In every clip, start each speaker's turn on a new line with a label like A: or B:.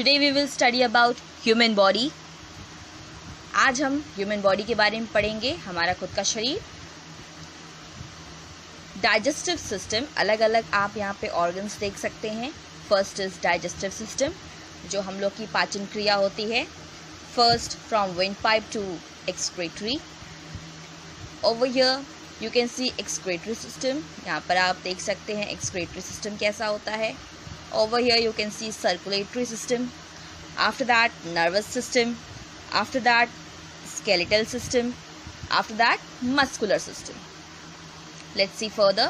A: Today we will study about human body. आज हम human body के बारे में पढ़ेंगे, हमारा खुद का शरीर. डाइजेस्टिव सिस्टम, अलग अलग आप यहाँ पे ऑर्गन्स देख सकते हैं. फर्स्ट इज डाइजेस्टिव सिस्टम, जो हम लोग की पाचन क्रिया होती है. First from wind pipe to excretory. Over here you can see excretory system. यहाँ पर आप देख सकते हैं एक्सक्रीटरी सिस्टम कैसा होता है. Over here you can see circulatory system. After that nervous system. After that skeletal system. After that muscular system. Let's see further.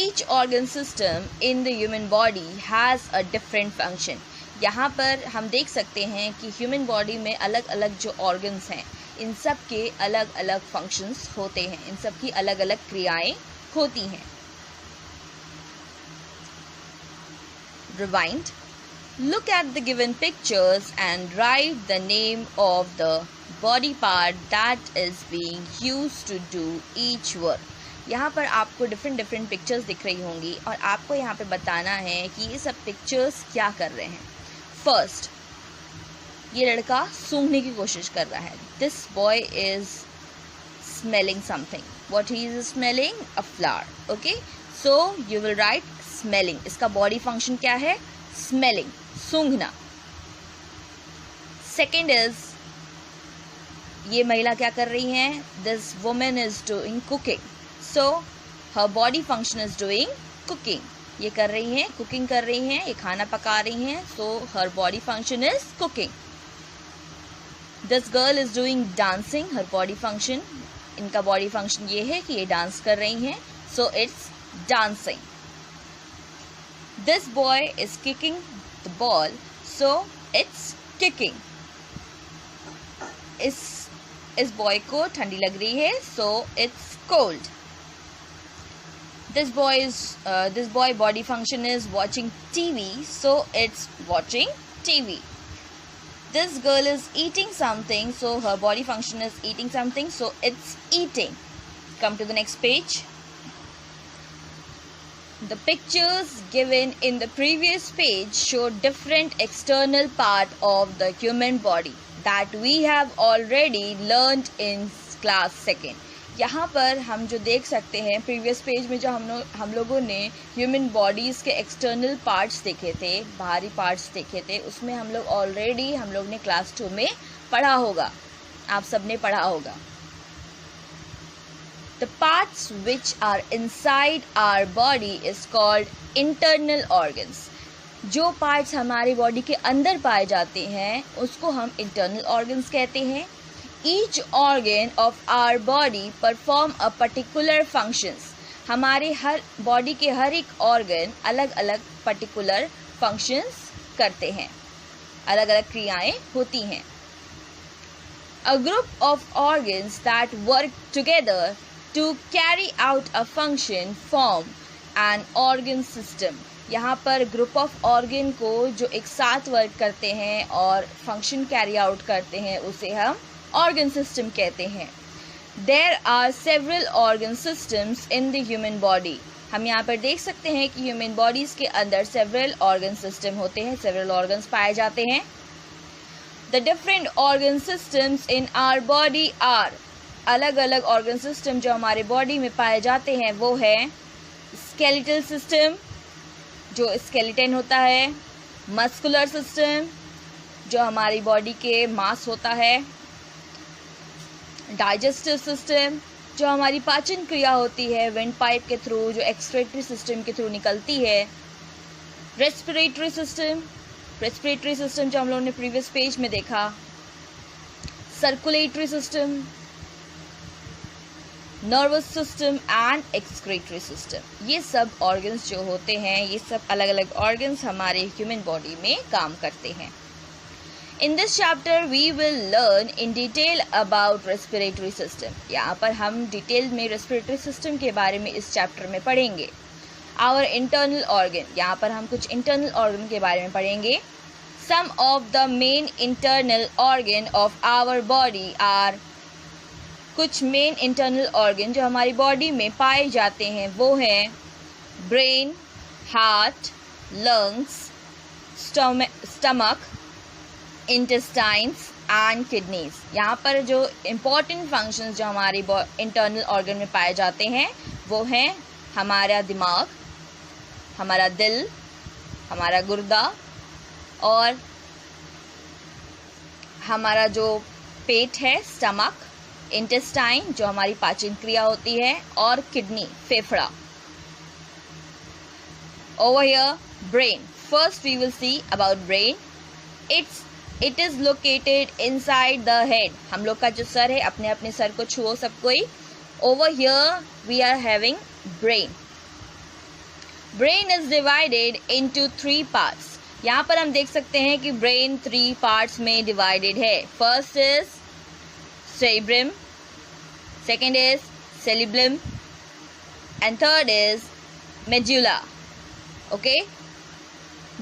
A: Each organ system in the human body has a different function. यहाँ पर हम देख सकते हैं कि human body में अलग अलग जो ऑर्गन्स हैं, इन सब के अलग अलग फंक्शंस होते हैं, इन सब की अलग अलग क्रियाएं होती हैं. Rewind. Look at the given pictures and write the name of the body part that is being used to do each work. यहाँ पर आपको डिफरेंट पिक्चर्स दिख रही होंगी और आपको यहाँ पे बताना है कि ये सब पिक्चर्स क्या कर रहे हैं. फर्स्ट, ये लड़का सूंघने की कोशिश कर रहा है. This boy is smelling something. What he is smelling? A flower. Okay, so you will write smelling. इसका बॉडी फंक्शन क्या है? स्मेलिंग, सूंघना. सेकेंड इज, ये महिला क्या कर रही है? This women is doing cooking. So her body function is doing cooking. ये कर रही हैं, कुकिंग कर रही हैं, ये खाना पका रही हैं. So her body function is cooking. This girl is doing dancing. Her body function, इनका बॉडी फंक्शन ये है कि ये डांस कर रही हैं. So it's dancing. This boy is kicking the ball, so it's kicking. इस boy को ठंडी लग रही है, so it's cold. This boy body function is watching TV, so it's watching TV. This girl is eating something, so her body function is eating something, so it's eating. Come to the next page. The pictures given in the previous page show different external part of the human body that we have already learned in class 2nd. यहाँ पर हम जो देख सकते हैं previous page में, जो हम लोगों ने ह्यूमन बॉडीज़ के एक्सटर्नल पार्ट्स देखे थे, बाहरी पार्ट्स देखे थे, उसमें हम लोग ने क्लास 2 में पढ़ा होगा. आप सब ने पढ़ा होगा. The parts which are inside our body is called internal organs. जो parts हमारी body के अंदर पाए जाते हैं उसको हम internal organs कहते हैं. Each organ of our body perform a particular functions. हमारे हर body के हर एक organ अलग अलग particular functions करते हैं, अलग अलग क्रियाएं होती हैं. A group of organs that work together to carry out a function form an organ system. यहाँ पर ग्रुप ऑफ ऑर्गन को जो एक साथ वर्क करते हैं और फंक्शन कैरी आउट करते हैं उसे हम ऑर्गन सिस्टम कहते हैं. There are several organ systems in the human body. हम यहाँ पर देख सकते हैं कि ह्यूमन बॉडीज के अंदर सेवरल ऑर्गन सिस्टम होते हैं, सेवरल ऑर्गन्स पाए जाते हैं. The different organ systems in our body are, अलग अलग ऑर्गन सिस्टम जो हमारे बॉडी में पाए जाते हैं वो है स्केलेटल सिस्टम, जो स्केलेटन होता है. मस्कुलर सिस्टम, जो हमारी बॉडी के मांस होता है. डाइजेस्टिव सिस्टम, जो हमारी पाचन क्रिया होती है विंड पाइप के थ्रू, जो एक्सक्रीटरी सिस्टम के थ्रू निकलती है. रेस्पिरेटरी सिस्टम, रेस्पिरेटरी सिस्टम जो हम लोगों ने प्रीवियस पेज में देखा. Circulatory system, nervous system and excretory system. ये सब ऑर्गन्स जो होते हैं, ये सब अलग अलग ऑर्गन्स हमारे ह्यूमन बॉडी में काम करते हैं. In this chapter we will learn in detail about respiratory system. यहाँ पर हम डिटेल में रेस्पिरेटरी सिस्टम के बारे में इस चैप्टर में पढ़ेंगे. आवर इंटरनल ऑर्गन, यहाँ पर हम कुछ इंटरनल ऑर्गन के बारे में पढ़ेंगे. Some of the main internal organ of our body are, कुछ मेन इंटरनल ऑर्गन जो हमारी बॉडी में पाए जाते हैं वो हैं brain, heart, lungs, stomach, intestines and kidneys. यहाँ पर जो इम्पोर्टेंट फंक्शंस जो हमारी इंटरनल ऑर्गन में पाए जाते हैं वो हैं हमारा दिमाग, हमारा दिल, हमारा गुर्दा और हमारा जो पेट है स्टमक, इंटेस्टाइन जो हमारी पाचन क्रिया होती है और किडनी फेफड़ा। Over here, brain. First we will see about brain. It is located inside the head. हम लोग का जो सर है, अपने अपने सर को छुओ सब कोई। Over here we are having brain. Brain is divided into 3 parts. यहाँ पर हम देख सकते हैं कि brain 3 parts में divided है। First is cerebrum, second is cerebellum and third is medulla. Okay,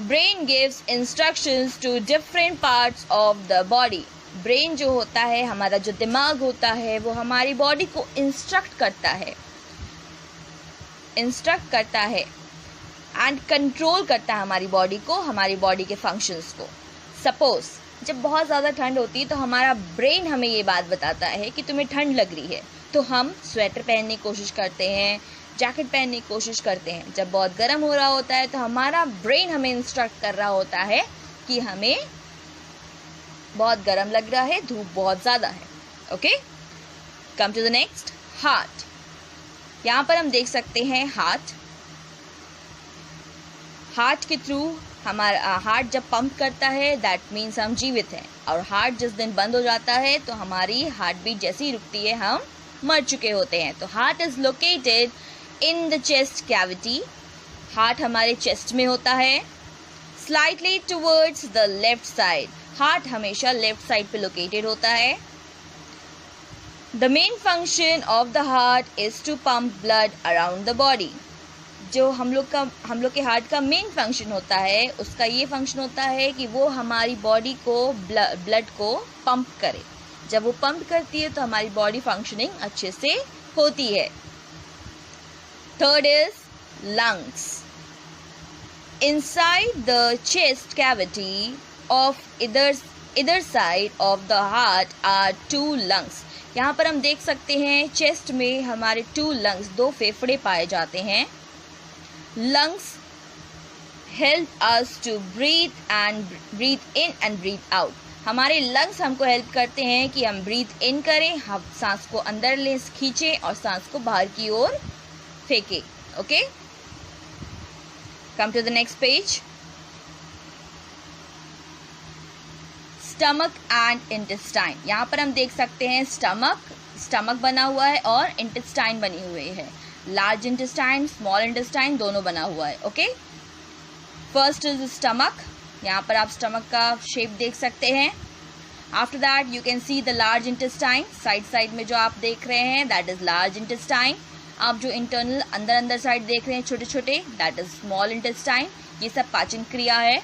A: brain gives instructions to different parts of the body. brain जो होता है, हमारा जो दिमाग होता है, वो हमारी बॉडी को इंस्ट्रक्ट करता है एंड कंट्रोल करता है हमारी बॉडी को, हमारी बॉडी के फंक्शंस को। सपोज जब बहुत ज़्यादा ठंड होती है तो हमारा ब्रेन हमें ये बात बताता है कि तुम्हें ठंड लग रही है, तो हम स्वेटर पहनने की कोशिश करते हैं, जैकेट पहनने की कोशिश करते हैं। जब बहुत गर्म हो रहा होता है तो हमारा ब्रेन हमें इंस्ट्रक्ट कर रहा होता है कि हमें बहुत गर्म लग रहा है, धूप बहुत ज़्यादा है। Okay, come to the next, heart. यहाँ पर हम देख सकते हैं हार्ट के थ्रू हमारा हार्ट जब पंप करता है दैट मीन्स हम जीवित हैं, और हार्ट जिस दिन बंद हो जाता है तो हमारी हार्ट बीट जैसी ही रुकती है, हम मर चुके होते हैं। तो heart is located in the chest cavity. Heart हमारे चेस्ट में होता है, slightly towards the left side. Heart हमेशा लेफ्ट साइड पे लोकेटेड होता है। The main function of the heart is to pump blood around the body. जो हम लोग के हार्ट का मेन फंक्शन होता है, उसका ये फंक्शन होता है कि वो हमारी बॉडी को ब्लड को पंप करे। जब वो पंप करती है तो हमारी बॉडी फंक्शनिंग अच्छे से होती है। Third is lungs. Inside the chest cavity of either side of the heart are 2 lungs. यहाँ पर हम देख सकते हैं चेस्ट में हमारे 2 लंग्स, 2 फेफड़े पाए जाते हैं। Lungs help us to breathe in and breathe out. हमारे लंग्स हमको हेल्प करते हैं कि हम ब्रीथ इन करें, हम सांस को अंदर ले खींचें और सांस को बाहर की ओर फेंकें। Okay, come to the next page. Stomach and intestine. यहाँ पर हम देख सकते हैं स्टमक बना हुआ है और इंटेस्टाइन बनी हुई है। लार्ज इंटेस्टाइन, स्मॉल इंटेस्टाइन दोनों बना हुआ है। Okay, first is stomach. यहाँ पर आप स्टमक का शेप देख सकते हैं। After that you can see the large intestine. Side में जो आप देख रहे हैं दैट इज लार्ज इंटेस्टाइन। आप जो इंटरनल अंदर साइड देख रहे हैं छोटे छोटे, दैट इज स्मॉल इंटेस्टाइन। ये सब पाचन क्रिया है।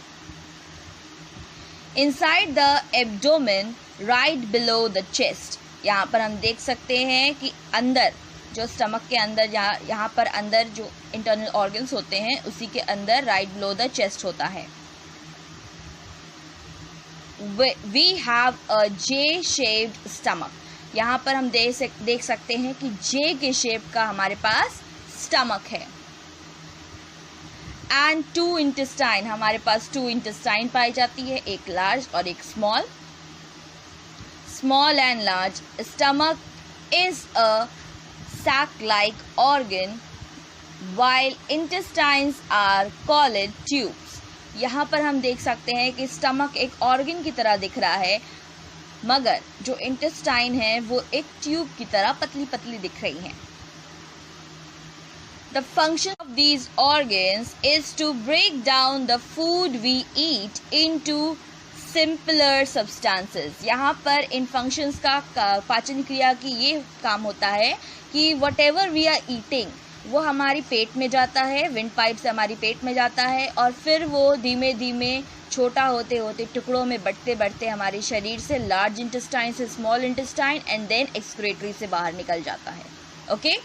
A: Inside the abdomen right below the chest. यहाँ पर हम देख सकते हैं कि अंदर जो स्टमक के अंदर यहाँ पर अंदर जो इंटरनल ऑर्गन्स होते हैं उसी के अंदर राइट बिलो द चेस्ट होता है। We have a J shaped stomach. यहाँ पर हम देख सकते हैं कि जे के शेप का हमारे पास स्टमक है। एंड 2 इंटेस्टाइन, हमारे पास 2 इंटेस्टाइन पाई जाती है, एक लार्ज और एक small. Small and large. Stomach is a sac-like organ while intestines are called tubes. यहाँ पर हम देख सकते हैं कि स्टमक एक ऑर्गन की तरह दिख रहा है, मगर जो इंटेस्टाइन है वो एक ट्यूब की तरह पतली पतली दिख रही हैं। The function of these organs is to break down the food we eat into simpler substances. यहाँ पर इन functions का पाचन क्रिया की ये काम होता है कि whatever we are eating वो हमारी पेट में जाता है, विंड पाइप से हमारी पेट में जाता है, और फिर वो धीमे धीमे छोटा होते होते टुकड़ों में बढ़ते बढ़ते हमारे शरीर से लार्ज इंटेस्टाइन से small intestine and then excretory से बाहर निकल जाता है। Okay,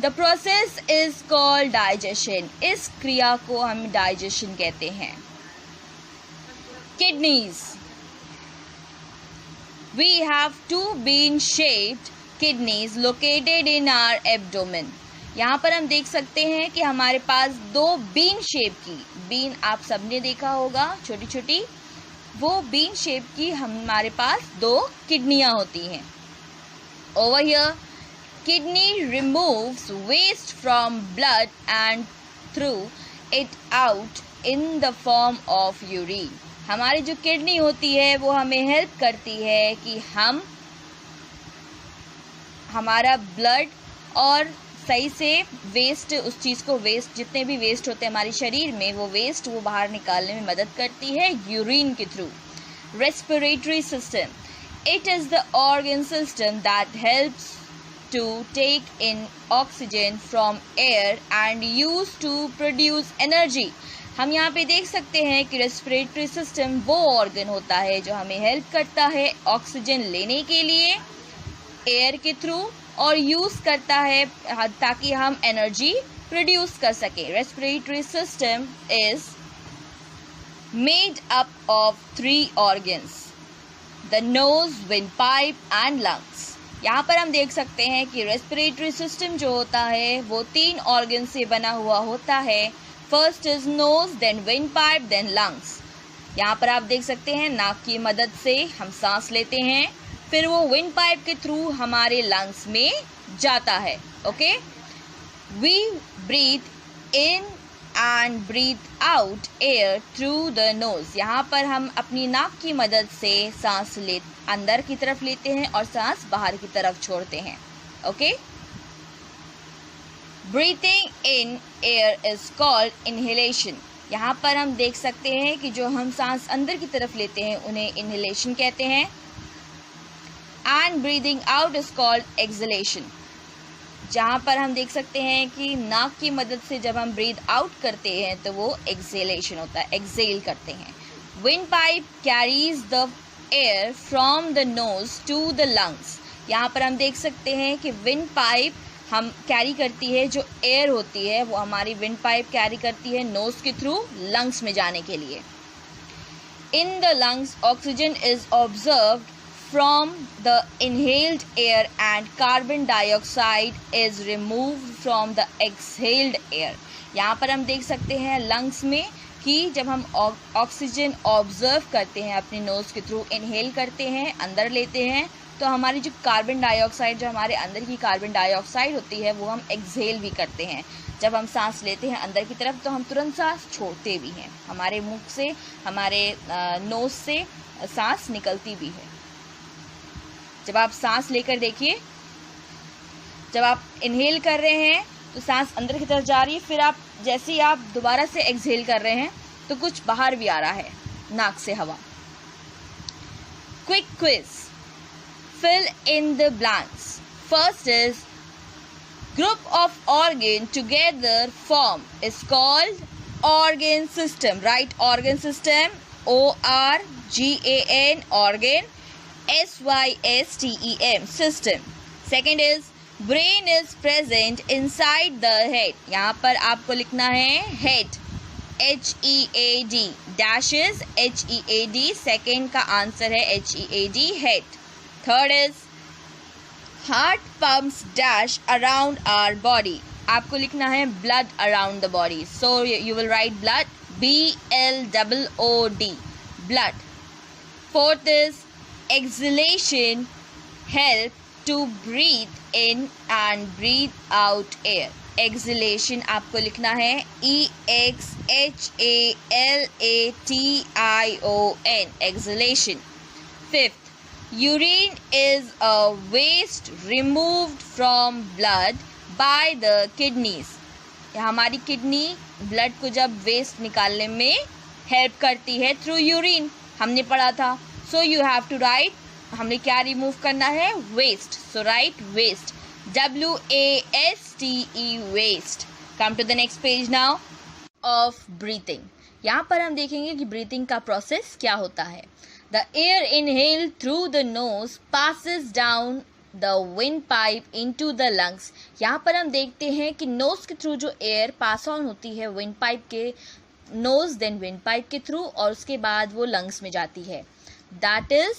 A: the process is called digestion. इस क्रिया को हम डाइजेशन कहते हैं। Kidneys. We have two bean-shaped kidneys located in our abdomen. यहाँ पर हम देख सकते हैं कि हमारे पास दो बीन शेप की, बीन आप सबने देखा होगा छोटी छोटी, वो बीन शेप की हमारे पास दो किडनियाँ होती हैं. Over here, kidney removes waste from blood and through it out in the form of urine. हमारी जो किडनी होती है वो हमें हेल्प करती है कि हम हमारा ब्लड और सही से वेस्ट, उस चीज़ को वेस्ट, जितने भी वेस्ट होते हैं हमारे शरीर में, वो वेस्ट वो बाहर निकालने में मदद करती है यूरिन के through. Respiratory system. It is the organ system that helps to take in oxygen from air and use to produce energy. हम यहाँ पे देख सकते हैं कि रेस्पिरेटरी सिस्टम वो ऑर्गन होता है जो हमें हेल्प करता है ऑक्सीजन लेने के लिए एयर के थ्रू और यूज़ करता है ताकि हम एनर्जी प्रोड्यूस कर सकें. Respiratory system is made up of 3 organs, the nose, windpipe and lungs. यहाँ पर हम देख सकते हैं कि रेस्पिरेटरी सिस्टम जो होता है वो 3 ऑर्गन से बना हुआ होता है. First is nose, then windpipe, then lungs. यहाँ पर आप देख सकते हैं नाक की मदद से हम सांस लेते हैं, फिर वो विंडपाइप के थ्रू हमारे लंग्स में जाता है. Okay, we breathe in and breathe out air through the nose. यहाँ पर हम अपनी नाक की मदद से सांस अंदर की तरफ लेते हैं और सांस बाहर की तरफ छोड़ते हैं. Okay, breathing in air is called inhalation. यहाँ पर हम देख सकते हैं कि जो हम सांस अंदर की तरफ लेते हैं उन्हें इनहेलेशन कहते हैं. And breathing out is called exhalation. जहाँ पर हम देख सकते हैं कि नाक की मदद से जब हम ब्रीद आउट करते हैं तो वो एक्सहेलेशन होता है, एक्सहेल करते हैं. Wind pipe carries the air from the nose to the lungs. यहाँ पर हम देख सकते हैं कि विंड पाइप हम कैरी करती है, जो एयर होती है वो हमारी विंड पाइप कैरी करती है नोज के थ्रू लंग्स में जाने के लिए. In the lungs oxygen is observed from the inhaled air and carbon dioxide is removed from the exhaled air. यहाँ पर हम देख सकते हैं लंग्स में कि जब हम ऑक्सीजन ऑब्जर्व करते हैं अपने नोज के थ्रू, इनहेल करते हैं, अंदर लेते हैं, तो हमारी जो कार्बन डाइऑक्साइड, जो हमारे अंदर की कार्बन डाइऑक्साइड होती है वो हम एक्सहेल भी करते हैं. जब हम सांस लेते हैं अंदर की तरफ तो हम तुरंत सांस छोड़ते भी हैं, हमारे मुंह से, हमारे नोज से सांस निकलती भी है. जब आप सांस लेकर देखिए, जब आप इनहेल कर रहे हैं तो सांस अंदर की तरफ जा रही है, फिर आप जैसे ही आप दोबारा से एक्सहेल कर रहे हैं तो कुछ बाहर भी आ रहा है नाक से हवा. Quick quiz, fill in the blanks. First is group of organ together form is called organ system. Right, organ system, ORGAN, organ, SYSTEM, system. Second is brain is present inside the head. यहाँ पर आपको लिखना है head, HEAD, dashes HEAD, second का answer है HEAD, head. Third is heart pumps dash around our body. आपको लिखना है blood around the body. So you will write blood, BLOOD, blood. Fourth is exhalation help to breathe in and breathe out air. Exhalation आपको लिखना है EXHALATION, exhalation. Fifth, urine is a waste removed from blood by the kidneys. हमारी kidney blood को जब waste निकालने में help करती है थ्रू यूरिन, हमने पढ़ा था. So you have to write, हमने क्या रिमूव करना है, waste. So write waste, WASTE, waste. Come to the next page now of breathing. यहाँ पर हम देखेंगे कि ब्रीथिंग का प्रोसेस क्या होता है. The air inhaled through the nose passes down the windpipe into the lungs. यहाँ पर हम देखते हैं कि नोज के थ्रू जो एयर पास ऑन होती है विंड पाइप के नोज देन विंड पाइप के थ्रू, और उसके बाद वो लंग्स में जाती है. That is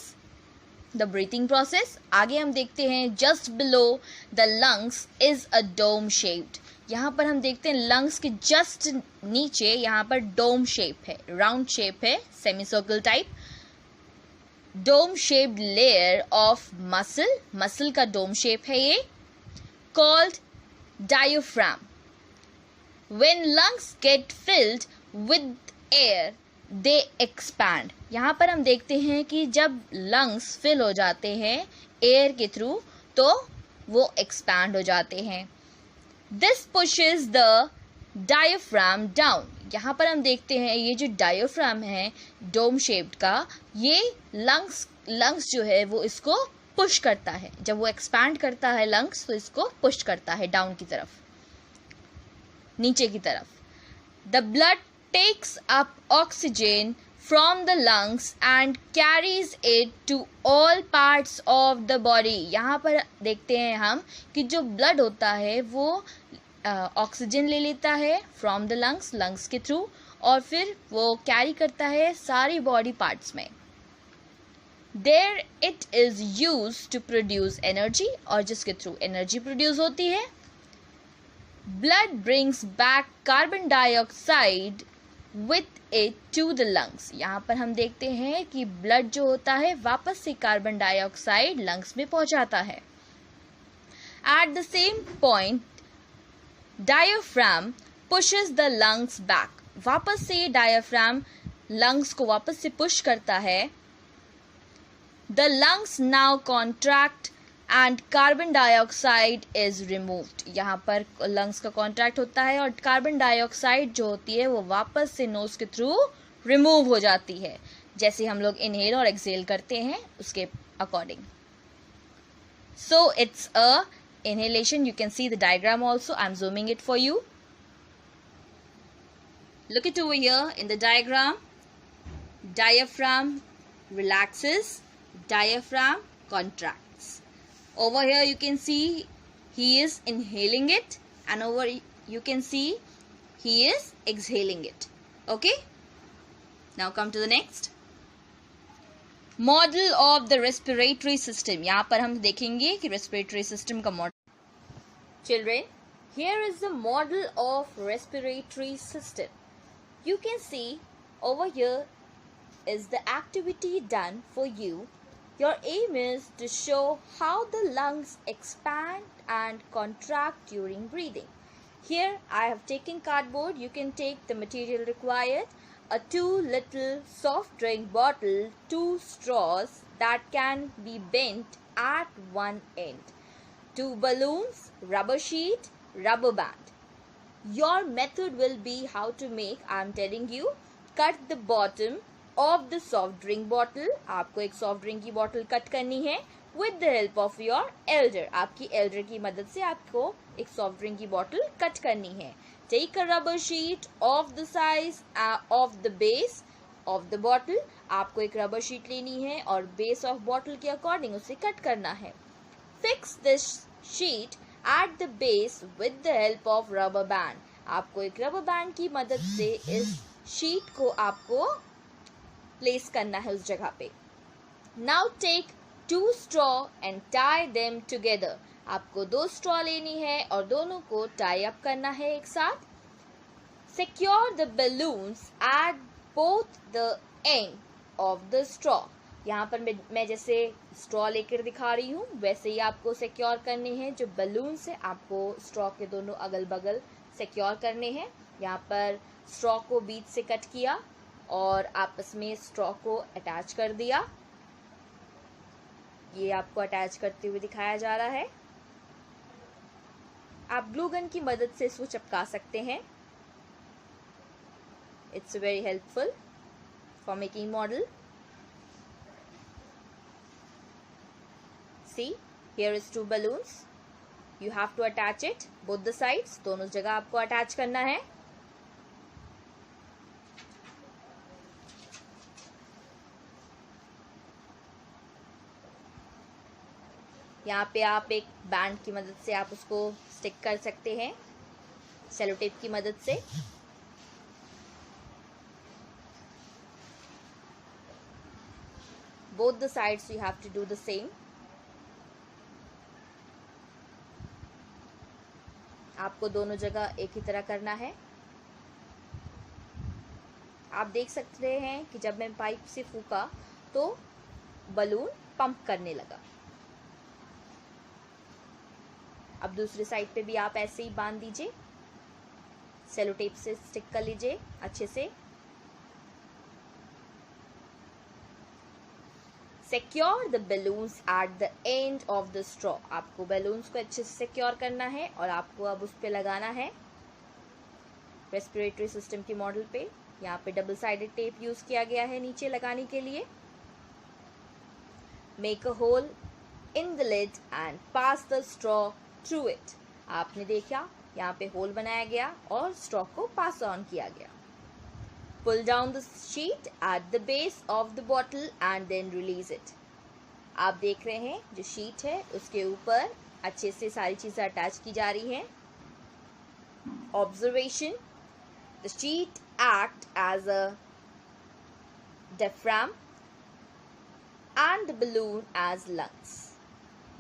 A: the breathing process. आगे हम देखते हैं just below the lungs is a dome shaped. यहाँ पर हम देखते हैं लंग्स के जस्ट नीचे यहाँ पर डोम शेप है, राउंड शेप है, semi circle type. Dome shaped layer of muscle, muscle का डोम शेप है ये, called diaphragm. When lungs get filled with air, they expand. यहाँ पर हम देखते हैं कि जब लंग्स फिल हो जाते हैं एयर के थ्रू तो वो एक्सपैंड हो जाते हैं. This pushes the diaphragm down. यहाँ पर हम देखते हैं ये जो डायफ्राम है डोम शेप्ड का, ये लंग्स जो है वो इसको पुश करता है. जब वो एक्सपैंड करता है लंग्स तो इसको पुश करता है डाउन की तरफ, नीचे की तरफ. The blood takes up oxygen from the lungs and carries it to all parts of the body. यहाँ पर देखते हैं हम कि जो ब्लड होता है वो ऑक्सीजन ले लेता है फ्रॉम द लंग्स के थ्रू, और फिर वो कैरी करता है सारी बॉडी पार्ट्स में. There it is used to produce energy, और जिसके थ्रू एनर्जी प्रोड्यूस होती है. Blood brings back carbon dioxide with it to the lungs. यहाँ पर हम देखते हैं कि ब्लड जो होता है वापस से कार्बन डाइऑक्साइड लंग्स में पहुंचाता है. At the same point, diaphragm pushes the lungs back. वापस से डायफ्राम लंग्स को वापस से पुश करता है. The lungs now contract and carbon dioxide is removed. यहाँ पर लंग्स का कॉन्ट्रैक्ट होता है और कार्बन डाइऑक्साइड जो होती है वो वापस से नोज के थ्रू रिमूव हो जाती है, जैसे हम लोग इनहेल और एक्सहेल करते हैं उसके according. So it's a inhalation. You can see the diagram also. I'm zooming it for you. Look it over here in the diagram. Diaphragm relaxes, diaphragm contracts. Over here you can see he is inhaling it, and over you can see he is exhaling it. Okay, now come to the next model of the respiratory system. यहाँ पर हम देखेंगे कि respiratory system का model. Children, here is the model of respiratory system. You can see over here is the activity done for you. Your aim is to show how the lungs expand and contract during breathing. Here I have taken cardboard. You can take the material required. A 2 little soft drink bottle, 2 straws that can be bent at one end, 2 balloons, rubber sheet, rubber band. Your method will be how to make, I am telling you, cut the bottom of the soft drink bottle. आपको एक soft drink की bottle cut करनी है with the help of your elder. आपकी elder की मदद से आपको एक soft drink की bottle cut करनी है. Take a rubber sheet of the size of the base of the bottle. आपको एक rubber sheet लेनी है और base of bottle के according उसे cut करना है. Fix this sheet at the base with the help of rubber band. आपको एक rubber band की मदद से इस sheet को आपको place करना है उस जगह पे. Now take 2 straw and tie them together. आपको 2 straw लेनी है और दोनों को tie up करना है एक साथ. Secure the balloons at both the end of the straw. यहाँ पर मैं जैसे straw लेकर दिखा रही हूँ वैसे ही आपको secure करने हैं. जो balloons है आपको straw के दोनों अगल बगल secure करने हैं. यहाँ पर straw को बीच से cut किया और आपस में straw को attach कर दिया. ये आपको अटैच करते हुए दिखाया जा रहा है. आप ग्लू गन की मदद से इसको चिपका सकते हैं. It's very helpful for making model. See here is 2 balloons. You have to attach it both the sides. दोनों जगह आपको अटैच करना है. यहाँ पे आप एक बैंड की मदद से आप उसको स्टिक कर सकते हैं सेलो टेप की मदद से. both the sides you have to do the same. आपको दोनों जगह एक ही तरह करना है। आप देख सकते हैं कि जब मैं पाइप से फूका तो बलून पंप करने लगा। अब दूसरी साइड पे भी आप ऐसे ही बांध दीजिए, सेलो टेप से स्टिक कर लीजिए अच्छे से। Secure the balloons at the end of the straw. आपको बलून्स को अच्छे से सिक्योर करना है और आपको अब उस पे लगाना है रेस्पिरेटरी सिस्टम के मॉडल पे। यहाँ पे डबल साइडेड टेप यूज किया गया है नीचे लगाने के लिए। Make a hole in the lid and pass the straw through it. आपने देखा यहाँ पे होल बनाया गया और स्ट्रॉ को पास ऑन किया गया। Pull down the sheet at the base of the bottle and then release it. आप देख रहे हैं जो शीट है उसके ऊपर अच्छे से सारी चीजें अटैच की जा रही हैं। Observation: the sheet act as a diaphragm and the balloon as lungs.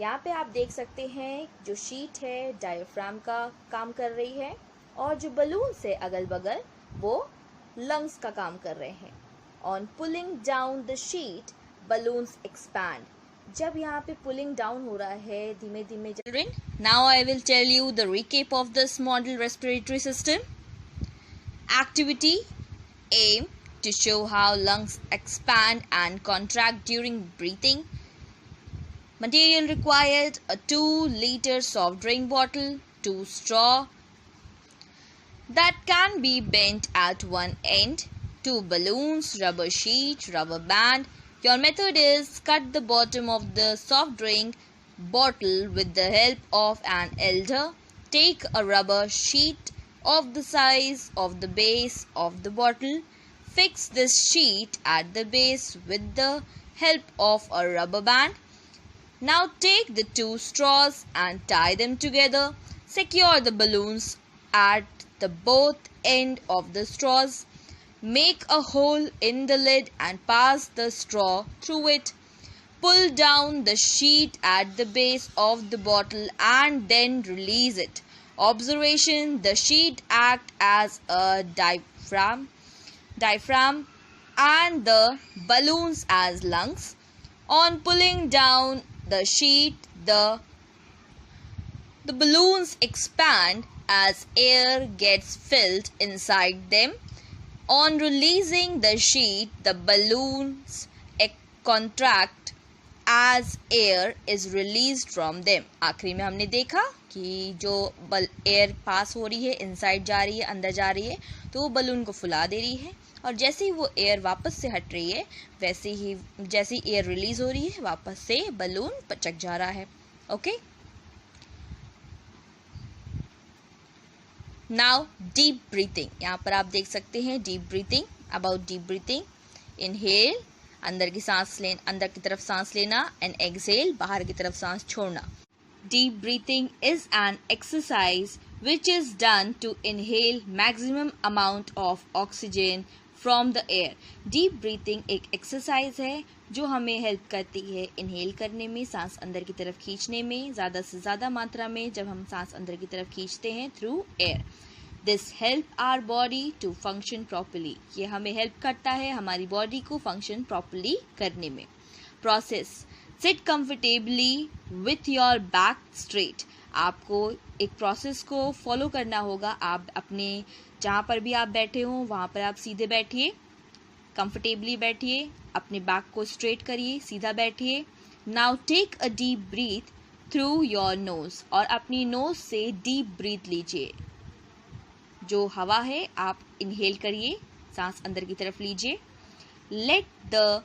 A: यहाँ पे आप देख सकते हैं जो शीट है डायफ्राम का काम कर रही है और जो बलून से अगल बगल वो लंग्स का काम कर रहे हैं। On pulling down the sheet balloons expand. जब यहाँ पे पुलिंग डाउन हो रहा है धीमे धीमे। Children, now I will tell you the recap of this model respiratory system. Activity aim to show how lungs expand and contract during breathing. Material required: a 2-liter soft drink bottle, 2 straw that can be bent at one end, 2 balloons, rubber sheet, rubber band. Your method is cut the bottom of the soft drink bottle with the help of an elder. Take a rubber sheet of the size of the base of the bottle. Fix this sheet at the base with the help of a rubber band. Now take the 2 straws and tie them together. Secure the balloons at the both end of the straws. Make a hole in the lid and pass the straw through it. Pull down the sheet at the base of the bottle and then release it. Observation: the sheet acts as a diaphragm and the balloons as lungs. On pulling down the sheet, the balloons expand as air gets filled inside them. On releasing the sheet, the balloons contract as air is released from them. आखिरी में हमने देखा कि जो air pass हो रही है, inside जा रही है, अंदर जा रही है, तो वो बलून को फुला दे रही है और जैसे ही वो एयर वापस से हट रही है वैसे ही जैसे एयर रिलीज हो रही है वापस से बलून पचक जा रहा है। Okay, now deep breathing. यहाँ पर आप देख सकते हैं deep breathing. About deep breathing: inhale, अंदर की तरफ सांस लेना, एंड एक्सहेल, बाहर की तरफ सांस छोड़ना। Deep breathing is an exercise which is done to inhale maximum amount of oxygen from the air. Deep breathing एक एक्सरसाइज है जो हमें हेल्प करती है इनहेल करने में, सांस अंदर की तरफ खींचने में, ज़्यादा से ज़्यादा मात्रा में जब हम सांस अंदर की तरफ खींचते हैं through air. This help our body to function properly. ये हमें हेल्प करता है हमारी बॉडी को फंक्शन प्रॉपरली करने में। Process: seat comfortably with your back straight. आपको एक प्रोसेस को फॉलो करना होगा। आप अपने जहाँ पर भी आप बैठे हो वहाँ पर आप सीधे बैठिए, कंफर्टेबली बैठिए, अपने बैक को स्ट्रेट करिए, सीधा बैठिए। Now take a deep breath through your nose. और अपनी नोज से डीप ब्रीथ लीजिए। जो हवा है आप इनहेल करिए, सांस अंदर की तरफ लीजिए। Let the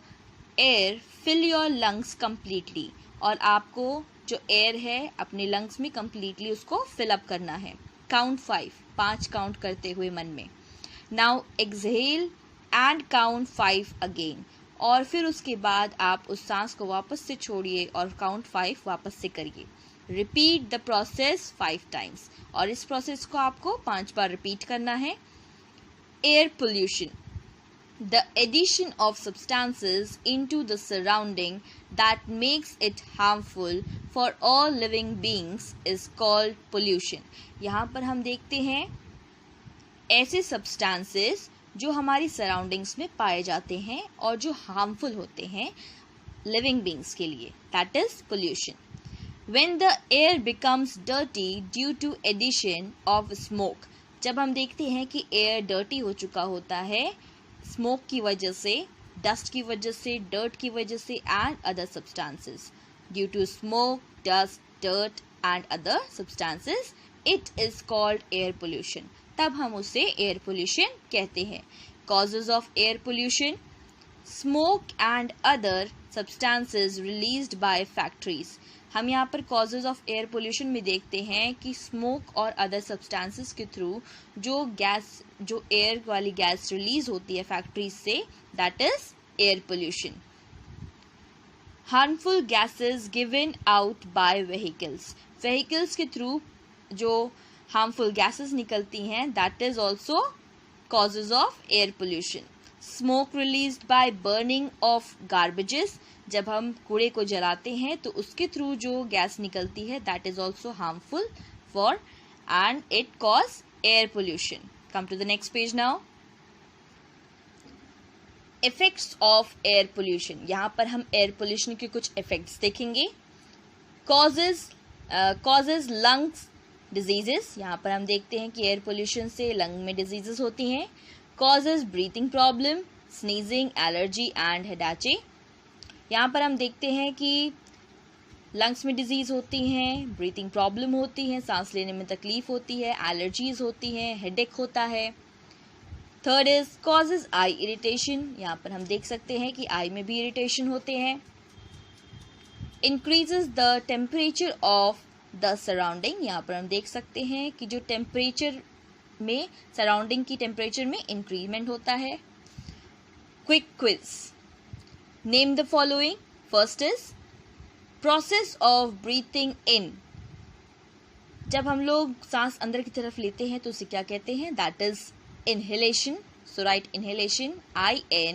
A: air fill your lungs completely. और आपको जो एयर है अपने लंग्स में कम्प्लीटली उसको फिल अप करना है। काउंट 5 काउंट करते हुए मन में। Now exhale and count 5 again. और फिर उसके बाद आप उस सांस को वापस से छोड़िए और काउंट 5 वापस से करिए। Repeat the process 5 times. और इस प्रोसेस को आपको 5 बार रिपीट करना है। Air pollution: The addition of substances into the surrounding that makes it harmful for all living beings is called pollution. यहाँ पर हम देखते हैं ऐसे substances जो हमारी surroundings में पाए जाते हैं और जो harmful होते हैं living beings के लिए, that is pollution. When the air becomes dirty due to addition of smoke, जब हम देखते हैं कि air dirty हो चुका होता है स्मोक की वजह से, डस्ट की वजह से, डर्ट की वजह से and other substances, due to smoke, dust, dirt and other substances, it is called air pollution. तब हम उसे एयर पोल्यूशन कहते हैं. Causes of air pollution: smoke and other substances released by factories. हम यहाँ पर कॉजेज ऑफ एयर पोल्यूशन में देखते हैं कि स्मोक और अदर सब्सटेंसेस के थ्रू जो एयर वाली गैस रिलीज होती है फैक्ट्रीज से, that is air pollution. Harmful gases given out by vehicles के थ्रू जो हार्मफुल गैसेस निकलती हैं, that is also causes of air pollution. Smoke released by burning of garbages, जब हम कूड़े को जलाते हैं तो उसके थ्रू जो गैस निकलती है, that is also harmful for and it cause air pollution. Come to the next page now. Effects of air pollution. यहाँ पर हम एयर पोल्यूशन के कुछ इफेक्ट्स देखेंगे. Causes lungs diseases. यहाँ पर हम देखते हैं कि एयर पोल्यूशन से लंग में डिजीजेस होती हैं. Causes breathing problem, sneezing, allergy and headache. यहाँ पर हम देखते हैं कि लंग्स में डिजीज़ होती हैं, ब्रीथिंग प्रॉब्लम होती है, सांस लेने में तकलीफ होती है, एलर्जीज होती हैं, हेडेक होता है. Third is causes I irritation. यहाँ पर हम देख सकते हैं कि आई में भी इरिटेशन होते हैं. Increases the temperature of the surrounding. यहाँ पर हम देख सकते हैं कि जो टेम्परेचर में, सराउंडिंग की टेम्परेचर में इंक्रीजमेंट होता है. Quick quiz. Name the following. First is process of breathing in. जब हम लोग सांस अंदर की तरफ लेते हैं तो उसे क्या कहते हैं? That is inhalation. So write inhalation. INHALATION.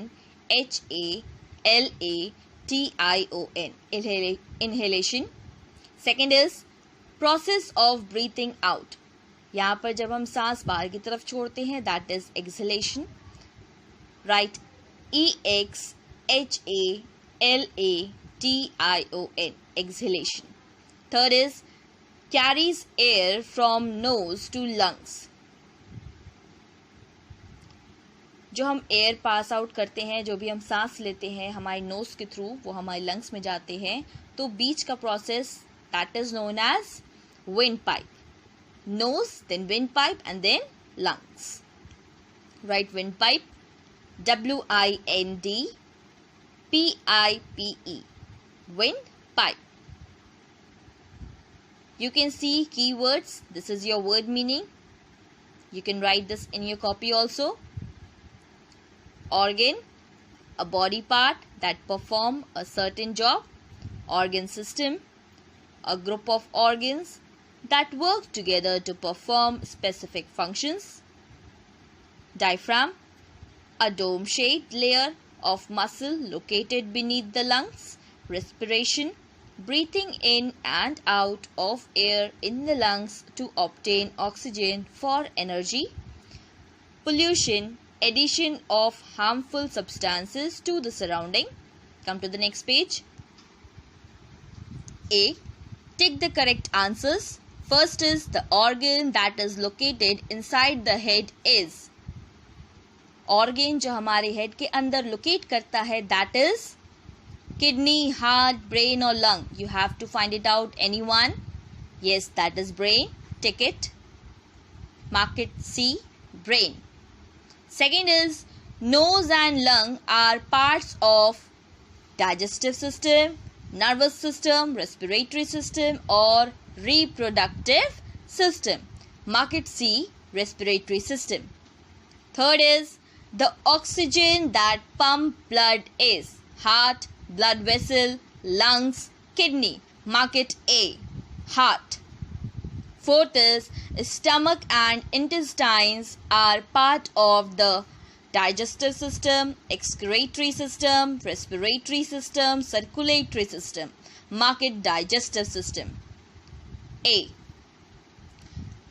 A: Inhalation. Second is process of breathing out. यहाँ पर जब हम सांस बाहर की तरफ छोड़ते हैं, that is exhalation. Write EXHALATION. Exhalation. Third is carries air from nose to lungs. जो हम एयर पास आउट करते हैं, जो भी हम सांस लेते हैं हमारी नोज के थ्रू, वो हमारे लंग्स में जाते हैं. तो बीच का process that is known as wind pipe. Nose, then wind pipe and then lungs. Write wind pipe. WIND PIPE. Wind pipe. You can see keywords. This is your word meaning. You can write this in your copy also. Organ, a body part that perform a certain job. Organ system, a group of organs that work together to perform specific functions. Diaphragm, a dome-shaped layer of muscle located beneath the lungs. Respiration, breathing in and out of air in the lungs to obtain oxygen for energy. Pollution, addition of harmful substances to the surrounding. Come to the next page. A. Tick the correct answers. First is the organ that is located inside the head is. Organ जो हमारे head के अंदर locate करता है, that is kidney, heart, brain और lung. You have to find it out. Anyone? Yes, that is brain. Tick it. Mark it. See, brain. Second is nose and lung are parts of digestive system, nervous system, respiratory system और reproductive system. Mark it. See, respiratory system. Third is the oxygen that pump blood is heart, blood vessel, lungs, kidney. Mark it A, heart. Fourth is stomach and intestines are part of the digestive system, excretory system, respiratory system, circulatory system. Mark it, digestive system. A.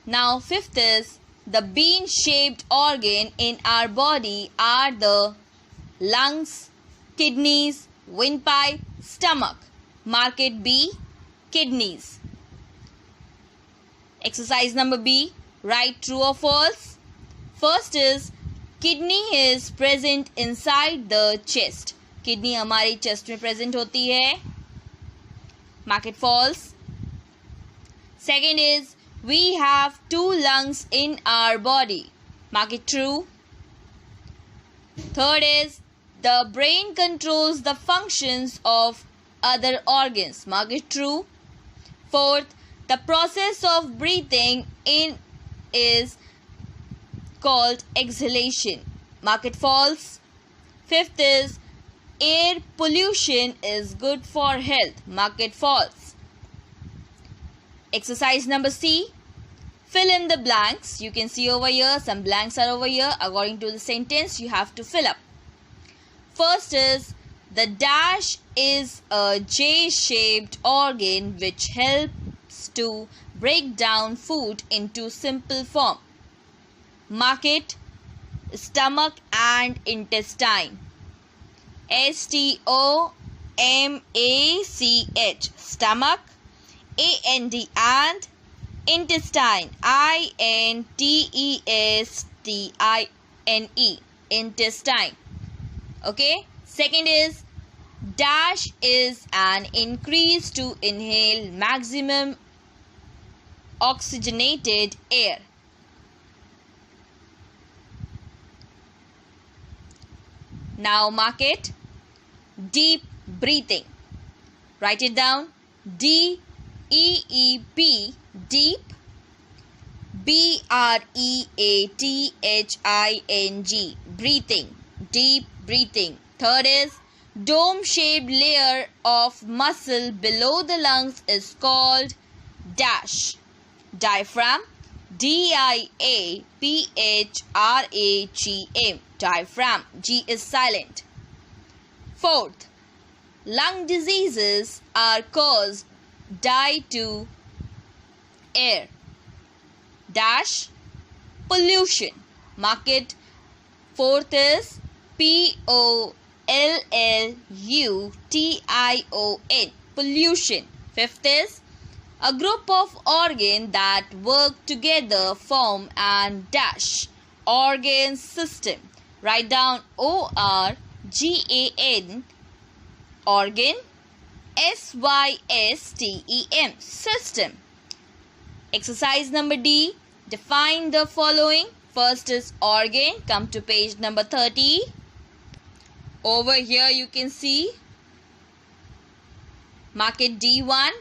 A: Now fifth is, the bean-shaped organ in our body are the lungs, kidneys, windpipe, stomach. Mark it, B. Kidneys. Exercise number B. Write true or false. First is, kidney is present inside the chest. Kidney हमारी chest में present होती है. Mark it false. Second is, we have 2 lungs in our body. Mark it true. Third is, the brain controls the functions of other organs. Mark it true. Fourth, the process of breathing in is called exhalation. Mark it false. Fifth is, air pollution is good for health. Mark it false. Exercise number C. Fill in the blanks. You can see over here, some blanks are over here. According to the sentence, you have to fill up. First is, the dash is a J-shaped organ which helps to break down food into simple form. Mark it, stomach and intestine. STOMACH, stomach. AND and intestine, INTESTINE, intestine. Okay. Second is, dash is an increase to inhale maximum oxygenated air. Now mark it, deep breathing. Write it down, DEEP, deep. BREATHING, breathing, deep breathing. Third is, dome-shaped layer of muscle below the lungs is called dash. Diaphragm, DIAPHRAGM, diaphragm. G is silent. Fourth, lung diseases are caused due to air dash pollution. Mark it. Fourth is POLLUTION, pollution. Fifth is, a group of organs that work together form an dash organ system. Write down ORGAN, organ. SYSTEM, system. Exercise number D. Define the following. First is organ. Come to page number 30. Over here you can see. Mark it D1.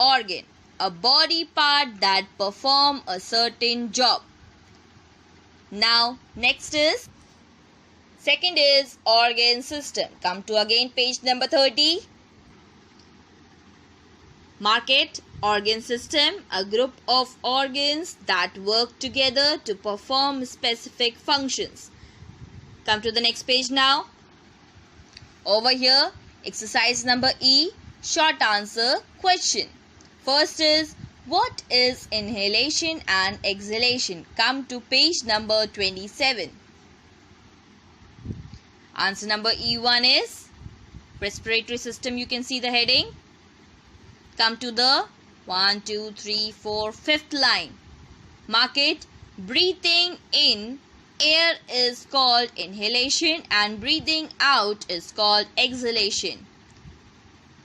A: Organ, a body part that perform a certain job. Now next is, second is organ system. Come to again page number 30. Mark it, organ system, a group of organs that work together to perform specific functions. Come to the next page now. Over here, exercise number E, short answer question. First is, what is inhalation and exhalation? Come to page number 27. Answer number E1 is respiratory system. You can see the heading. Come to the 1, 2, 3, 4, 5th line. Mark it. Breathing in air is called inhalation and breathing out is called exhalation.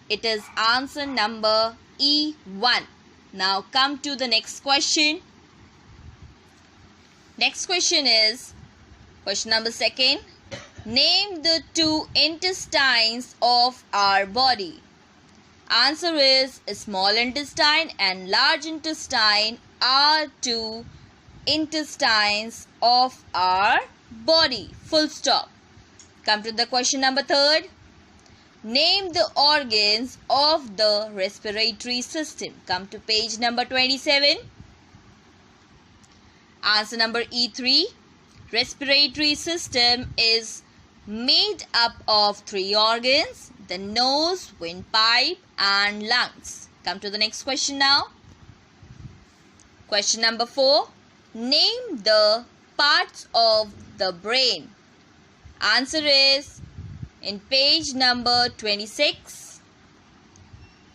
A: It is answer number E1. Now come to the next question. Next question is question number 2. Name the 2 intestines of our body. Answer is small intestine and large intestine are 2 intestines of our body. Full stop. Come to the question number 3. Name the organs of the respiratory system. Come to page number 27. Answer number E3. Respiratory system is made up of three organs: the nose, windpipe, and lungs. Come to the next question now. Question number 4. Name the parts of the brain. Answer is in page number 26.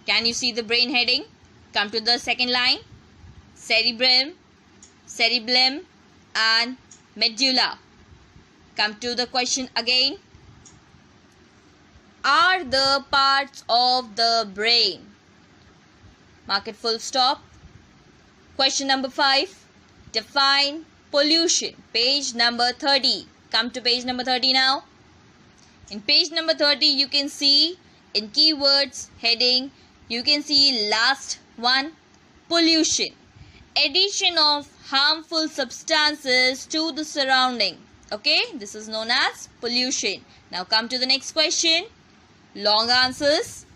A: Can you see the brain heading? Come to the second line. Cerebrum, cerebellum, and medulla. Come to the question again. Are the parts of the brain? Mark it full stop. Question number 5. Define pollution. Page number 30. Come to page number 30 now. In page number 30, you can see in keywords heading, you can see last one, pollution. Addition of harmful substances to the surrounding. Okay, this is known as pollution. Now come to the next question. Long answers,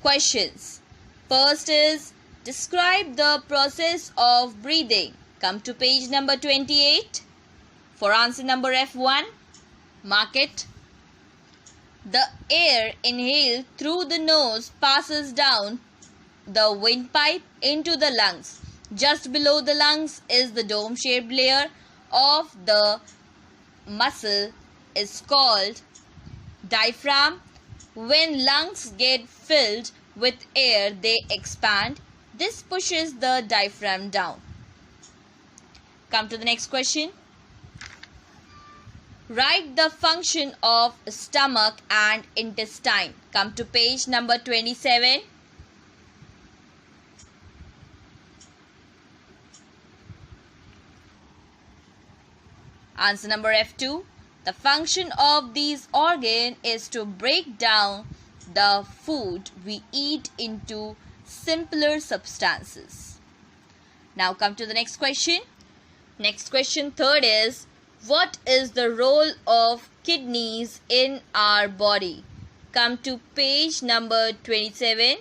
A: questions. First is, describe the process of breathing. Come to page number 28. For answer number F1, mark it. The air inhaled through the nose passes down the windpipe into the lungs. Just below the lungs is the dome-shaped layer of the muscle is called diaphragm. When lungs get filled with air, they expand. This pushes the diaphragm down. Come to the next question. Write the function of stomach and intestine. Come to page number 27. Answer number F2. The function of these organs is to break down the food we eat into simpler substances. Now come to the next question. Next question, third is, what is the role of kidneys in our body? Come to page number 27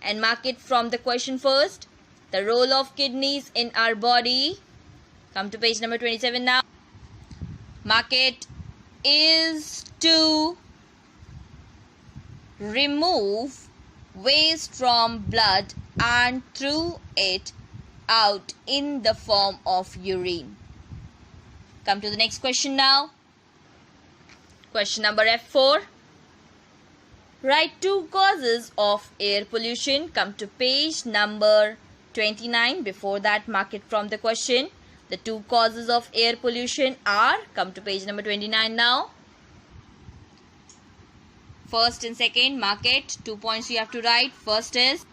A: and mark it from the question first. The role of kidneys in our body. Come to page number 27 now. Mark it is to remove waste from blood and throw it out in the form of urine. Come to the next question now. Question number F4. Write 2 causes of air pollution. Come to page number 29. Before that, mark it from the question. The 2 causes of air pollution are, come to page number 29 now. First and second, mark it. 2 points you have to write. First is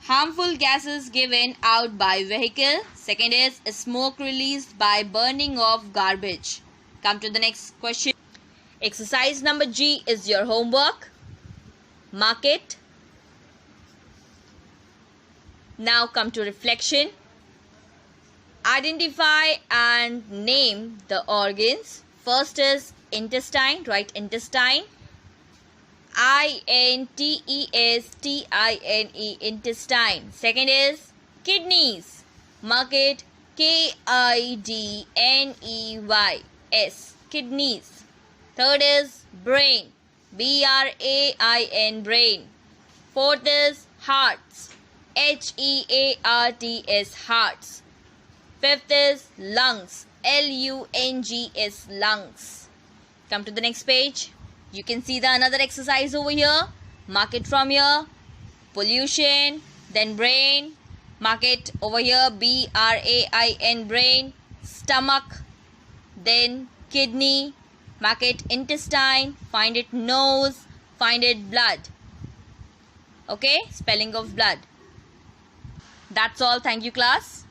A: harmful gases given out by vehicle. Second is smoke released by burning of garbage. Come to the next question. Exercise number G is your homework. Mark it. Now come to reflection. Identify and name the organs. First is intestine. Write intestine. I-N-T-E-S-T-I-N-E, intestine. Second is kidneys. Mark it. K-I-D-N-E-Y-S, kidneys. Third is brain. B-R-A-I-N, brain. Fourth is hearts. H-E-A-R-T-S, hearts. Fifth is lungs. L-U-N-G-S, lungs. Come to the next page. You can see the another exercise over here. Mark it from here. Pollution, then brain. Mark it over here. B-R-A-I-N, brain. Stomach, then kidney. Mark it intestine. Find it nose. Find it blood. Okay, spelling of blood. That's all. Thank you, class.